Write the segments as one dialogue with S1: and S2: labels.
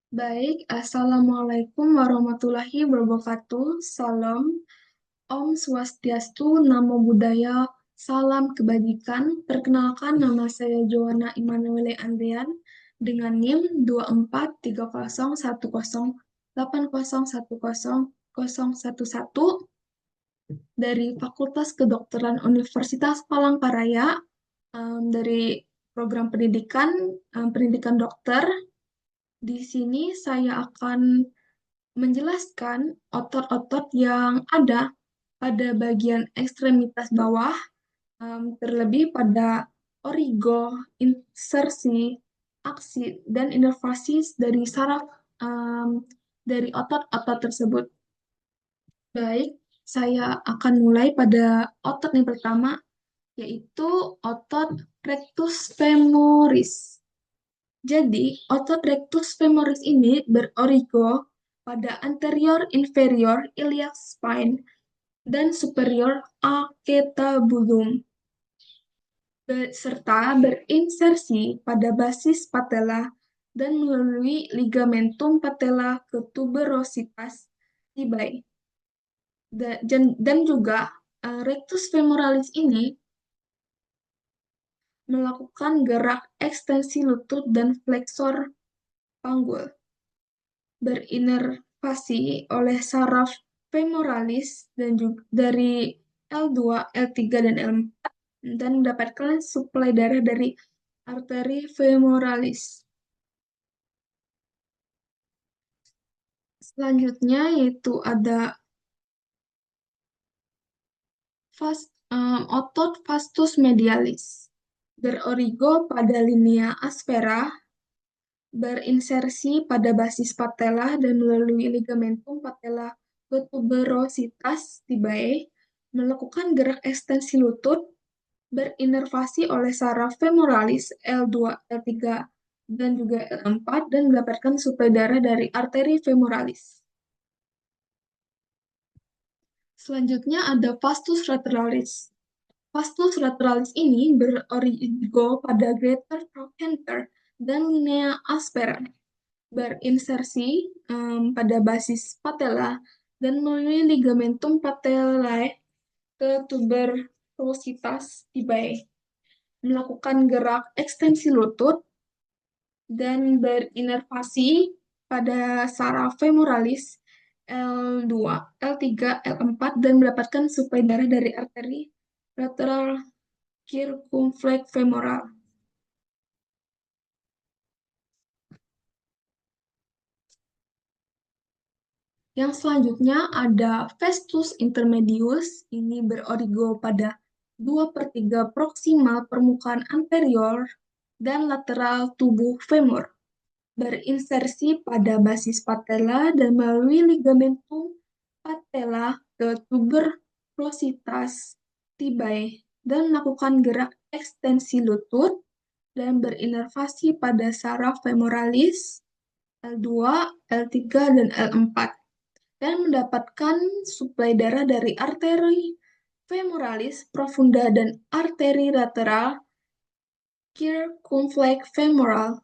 S1: Baik, Assalamualaikum warahmatullahi wabarakatuh. Salam, Om Swastiastu, Namo Buddhaya, Salam Kebajikan. Perkenalkan, nama saya Joanna Immanuele Andrian dengan NIM 243010801011 dari Fakultas Kedokteran Universitas Palangkaraya, dari program pendidikan dokter. Di sini saya akan menjelaskan otot-otot yang ada pada bagian ekstremitas bawah, terlebih pada origo, insersi, aksi, dan inervasi dari saraf dari otot-otot tersebut. Baik, saya akan mulai pada otot yang pertama, yaitu otot rectus femoris. Jadi, otot rectus femoris ini berorigo pada anterior inferior iliac spine dan superior acetabulum, serta berinsersi pada basis patella dan melalui ligamentum patella ke tuberositas tibiae. Dan juga rectus femoralis ini melakukan gerak ekstensi lutut dan flexor panggul, berinervasi oleh saraf femoralis dan juga dari L2, L3, dan L4 dan mendapatkan suplai darah dari arteri femoralis. Selanjutnya yaitu ada otot vastus medialis, berorigo pada linea aspera, berinsersi pada basis patella dan melalui ligamentum patella ke tuberositas tibiae, melakukan gerak ekstensi lutut, berinervasi oleh saraf femoralis L2, L3, dan juga L4 dan mendapatkan suplai darah dari arteri femoralis. Selanjutnya ada vastus lateralis. Vastus lateralis ini berorigo pada greater trochanter dan linea aspera, berinsersi pada basis patella dan melalui ligamentum patellae ke tuberositas tibiae, melakukan gerak ekstensi lutut dan berinervasi pada saraf femoralis L2, L3, L4 dan mendapatkan suplai darah dari arteri lateral circumflex femoral. Yang selanjutnya ada vastus intermedius, ini berorigo pada 2/3 proksimal permukaan anterior dan lateral tubuh femur, berinsersi pada basis patella dan melalui ligamentum patella ke tuberositas tibiae dan melakukan gerak ekstensi lutut dan berinervasi pada saraf femoralis L2, L3, dan L4 dan mendapatkan suplai darah dari arteri femoralis profunda dan arteri lateral circumflex femoral.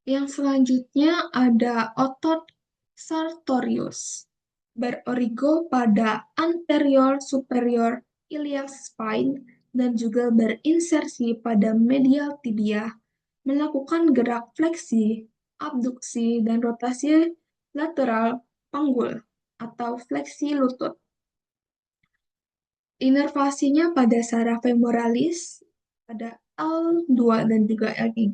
S1: Yang selanjutnya ada otot sartorius, berorigo pada anterior superior iliac spine dan juga berinsersi pada medial tibia, melakukan gerak fleksi, abduksi, dan rotasi lateral panggul atau fleksi lutut. Inervasinya pada saraf femoralis pada L2 dan juga L3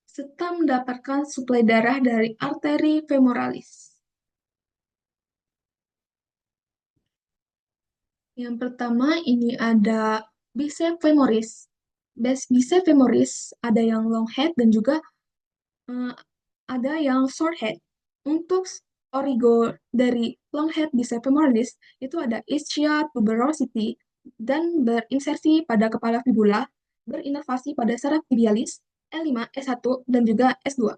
S1: serta mendapatkan suplai darah dari arteri femoralis. Yang pertama ini ada bicep femoris. Bicep femoris ada yang long head dan juga ada yang short head. Untuk origo dari long head bicep femoris itu ada ischia tuberosity dan berinsersi pada kepala fibula, berinervasi pada saraf tibialis L5, S1, dan juga S2.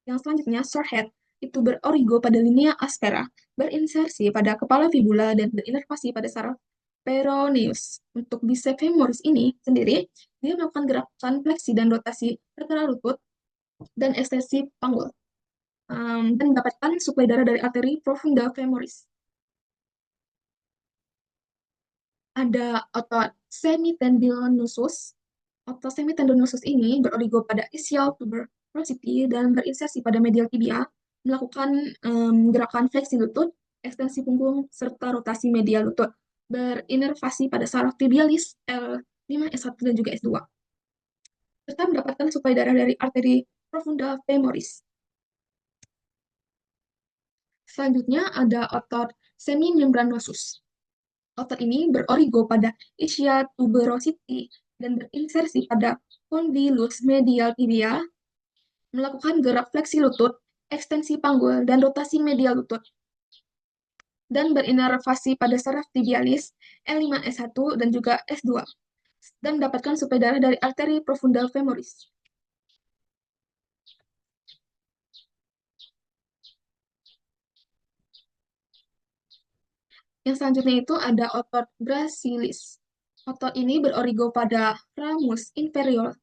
S1: Yang selanjutnya short head itu berorigo pada linea aspera, berinsersi pada kepala fibula dan berinervasi pada saraf peroneus. Untuk bicep femoris ini sendiri, dia melakukan gerakan fleksi dan rotasi lateral lutut dan ekstensi panggul. Dan mendapatkan suplai darah dari arteri profunda femoris. Ada otot semitendinosus. Otot semitendinosus ini berorigo pada ischial tuberosity dan berinsersi pada medial tibia, melakukan gerakan fleksi lutut, ekstensi punggung, serta rotasi medial lutut, berinervasi pada saraf tibialis L5, S1, dan juga S2, serta mendapatkan suplai darah dari arteri profunda femoris. Selanjutnya ada otot semimembranosus. Otot ini berorigo pada ischia tuberosity dan berinsersi pada condylus medial tibia, melakukan gerak fleksi lutut, ekstensi panggul, dan rotasi medial lutut, dan berinervasi pada saraf tibialis L5, S1, dan juga S2, dan mendapatkan suplai darah dari arteri profunda femoris. Yang selanjutnya itu ada otot gracilis. Otot ini berorigo pada ramus inferior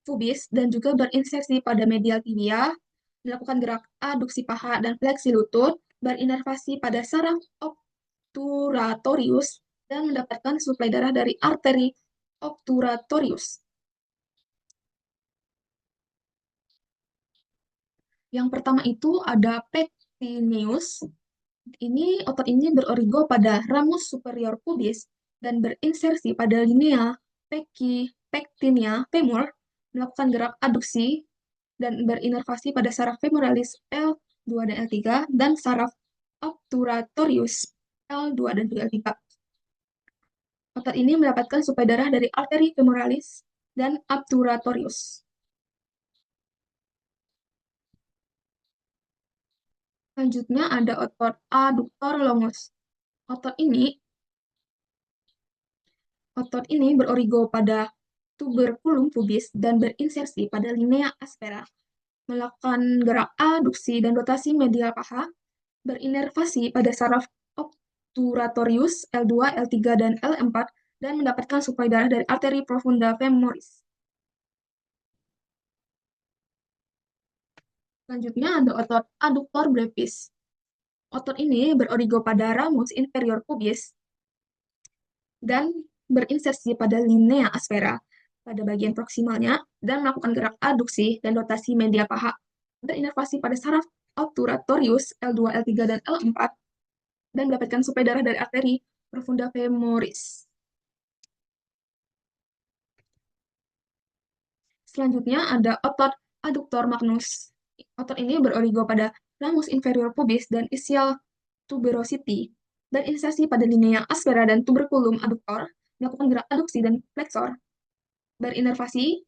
S1: pubis dan juga berinsersi pada medial tibia, melakukan gerak aduksi paha dan fleksi lutut, berinervasi pada saraf obturatorius, dan mendapatkan suplai darah dari arteri obturatorius. Yang pertama itu ada pectineus. Otot ini berorigo pada ramus superior pubis dan berinsersi pada linea pectinea femur, melakukan gerak aduksi dan berinervasi pada saraf femoralis L2 dan L3 dan saraf obturatorius L2 dan juga L3. Otot ini mendapatkan suplai darah dari arteri femoralis dan obturatorius. Selanjutnya ada otot adductor longus. Otot ini Otot ini berorigo pada tuberculum pubis dan berinsersi pada linea aspera, melakukan gerak aduksi dan rotasi medial paha, berinervasi pada saraf obturatorius L2, L3, dan L4, dan mendapatkan suplai darah dari arteri profunda femoris. Selanjutnya ada otot adductor brevis. Otot ini berorigo pada ramus inferior pubis dan berinsersi pada linea aspera pada bagian proksimalnya dan melakukan gerak aduksi dan rotasi medial paha, berinervasi pada saraf obturatorius L2, L3, dan L4, dan mendapatkan suplai darah dari arteri profunda femoris. Selanjutnya ada otot adductor magnus. Otot ini berorigo pada ramus inferior pubis dan ischial tuberosity, dan insersi pada linea aspera dan tuberculum adductor, melakukan gerak aduksi dan flexor, berinervasi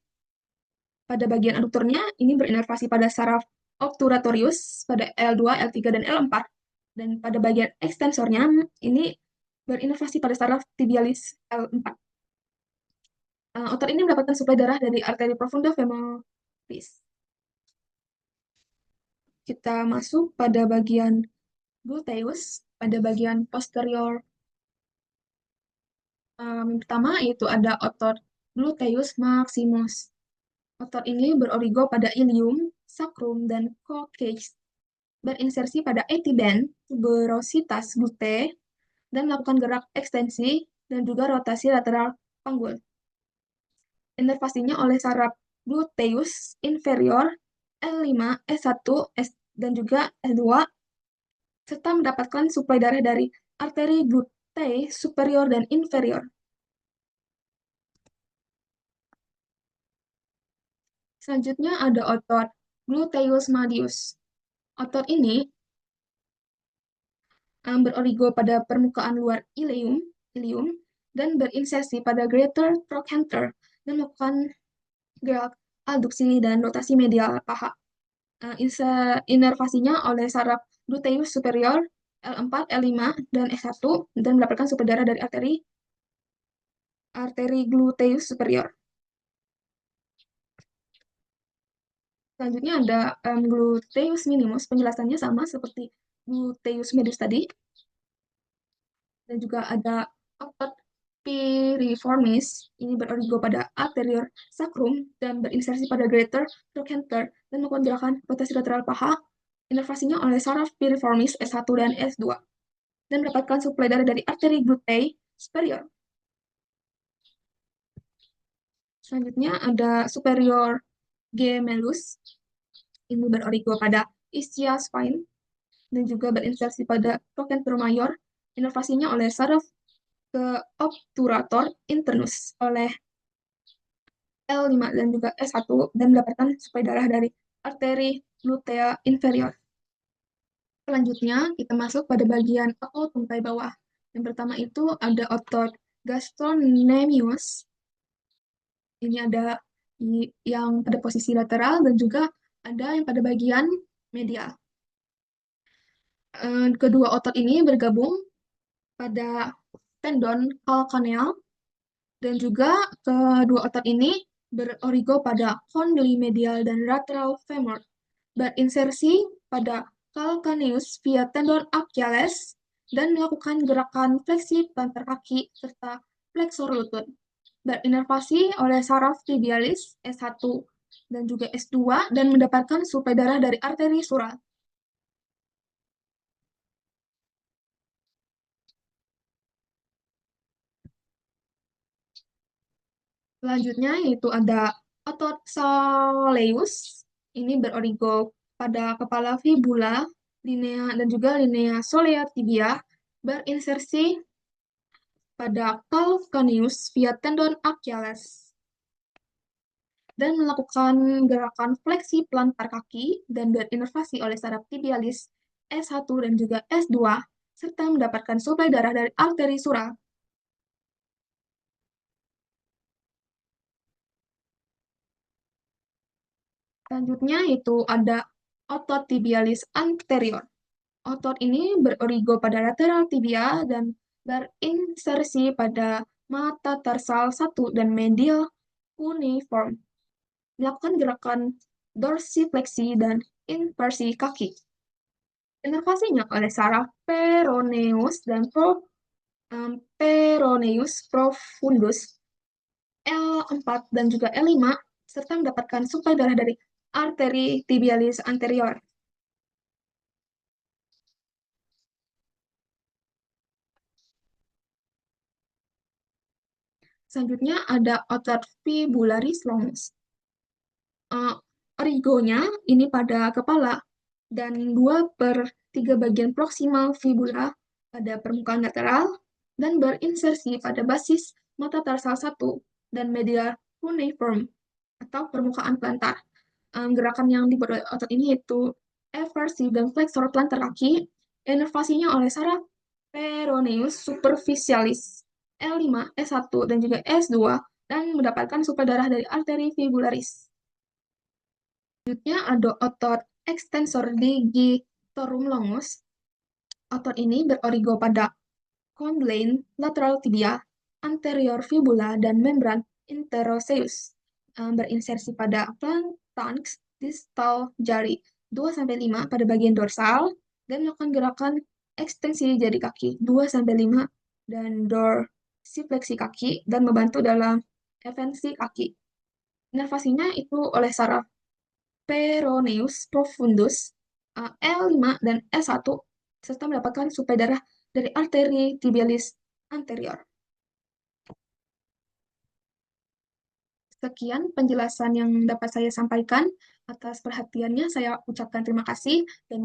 S1: pada bagian aduktornya, ini berinervasi pada saraf obturatorius pada L2, L3, dan L4. Dan pada bagian ekstensornya, ini berinervasi pada saraf tibialis L4. Otot ini mendapatkan suplai darah dari arteri profunda femoris. Kita masuk pada bagian gluteus, pada bagian posterior. Yang pertama yaitu ada otot gluteus maximus. Otot ini berorigo pada ilium, sacrum, dan coccyx, berinsersi pada etiben, tuberositas glute, dan melakukan gerak ekstensi dan juga rotasi lateral panggul. Inervasinya oleh saraf gluteus inferior, L5, S1, dan juga S2, serta mendapatkan suplai darah dari arteri glute superior dan inferior. Selanjutnya ada otot gluteus medius. Otot ini berorigo pada permukaan luar ilium dan berinsersi pada greater trochanter dan melakukan gerak abduksi dan rotasi medial paha. Inervasinya oleh saraf gluteus superior L4, L5, dan S1, dan mendapatkan suplai darah dari arteri gluteus superior. Selanjutnya ada gluteus minimus, penjelasannya sama seperti gluteus medius tadi, dan juga ada otot piriformis ini berorigo pada anterior sacrum dan berinsersi pada greater trochanter dan melakukan gerakan rotasi lateral paha. Inervasinya oleh saraf piriformis S1 dan S2 dan mendapatkan suplai darah dari arteri glutei superior. Selanjutnya ada superior gemellus. Ini berorigo pada ischia spine dan juga berinsersi pada trochanter mayor. Inervasinya oleh saraf ke obturator internus oleh L5 dan juga S1 dan mendapatkan suplai darah dari arteri glutea inferior. Selanjutnya, kita masuk pada bagian otot tungkai bawah. Yang pertama itu ada otot gastrocnemius. Ini ada yang pada posisi lateral dan juga ada yang pada bagian medial. Kedua otot ini bergabung pada tendon calcaneal dan juga kedua otot ini berorigo pada condyli medial dan lateral femur, berinsersi pada calcaneus via tendon Achilles dan melakukan gerakan fleksi plantar kaki serta fleksor lutut, berinervasi oleh saraf tibialis S1 dan juga S2 dan mendapatkan suplai darah dari arteri sural. Selanjutnya yaitu ada otot soleus. Ini berorigo pada kepala fibula, linea dan juga linea solea tibia, berinsersi pada calcaneus via tendon Achilles dan melakukan gerakan fleksi plantar kaki dan berinervasi oleh saraf tibialis S1 dan juga S2 serta mendapatkan suplai darah dari arteri sural. Selanjutnya itu ada otot tibialis anterior. Otot ini berorigo pada lateral tibia dan berinsersi pada mata tarsal 1 dan medial cuneiform. Melakukan gerakan dorsifleksi dan inversi kaki. Inervasinya oleh saraf peroneus dan peroneus profundus L4 dan juga L5 serta mendapatkan suplai darah dari arteri tibialis anterior. Selanjutnya ada otot fibularis longus. Origonya ini pada kepala dan 2/3 bagian proksimal fibula pada permukaan lateral dan berinsersi pada basis mata tarsal 1 dan medial cuneiform atau permukaan plantar. Gerakan yang dibuat oleh otot ini yaitu eversi dan flexor plantar kaki. Inervasinya oleh saraf peroneus superficialis L5, S1 dan juga S2 dan mendapatkan suplai darah dari arteri fibularis. Selanjutnya ada otot extensor digitorum longus. Otot ini berorigo pada condyle lateral tibia, anterior fibula, dan membran interosseus. Berinsersi pada phalanx distal jari 2-5 pada bagian dorsal dan melakukan gerakan ekstensi jari kaki 2-5 dan dorsifleksi kaki dan membantu dalam evensi kaki. Inervasinya itu oleh saraf peroneus profundus L5 dan S1 serta mendapatkan suplai darah dari arteri tibialis anterior. Sekian penjelasan yang dapat saya sampaikan. Atas perhatiannya saya ucapkan terima kasih dan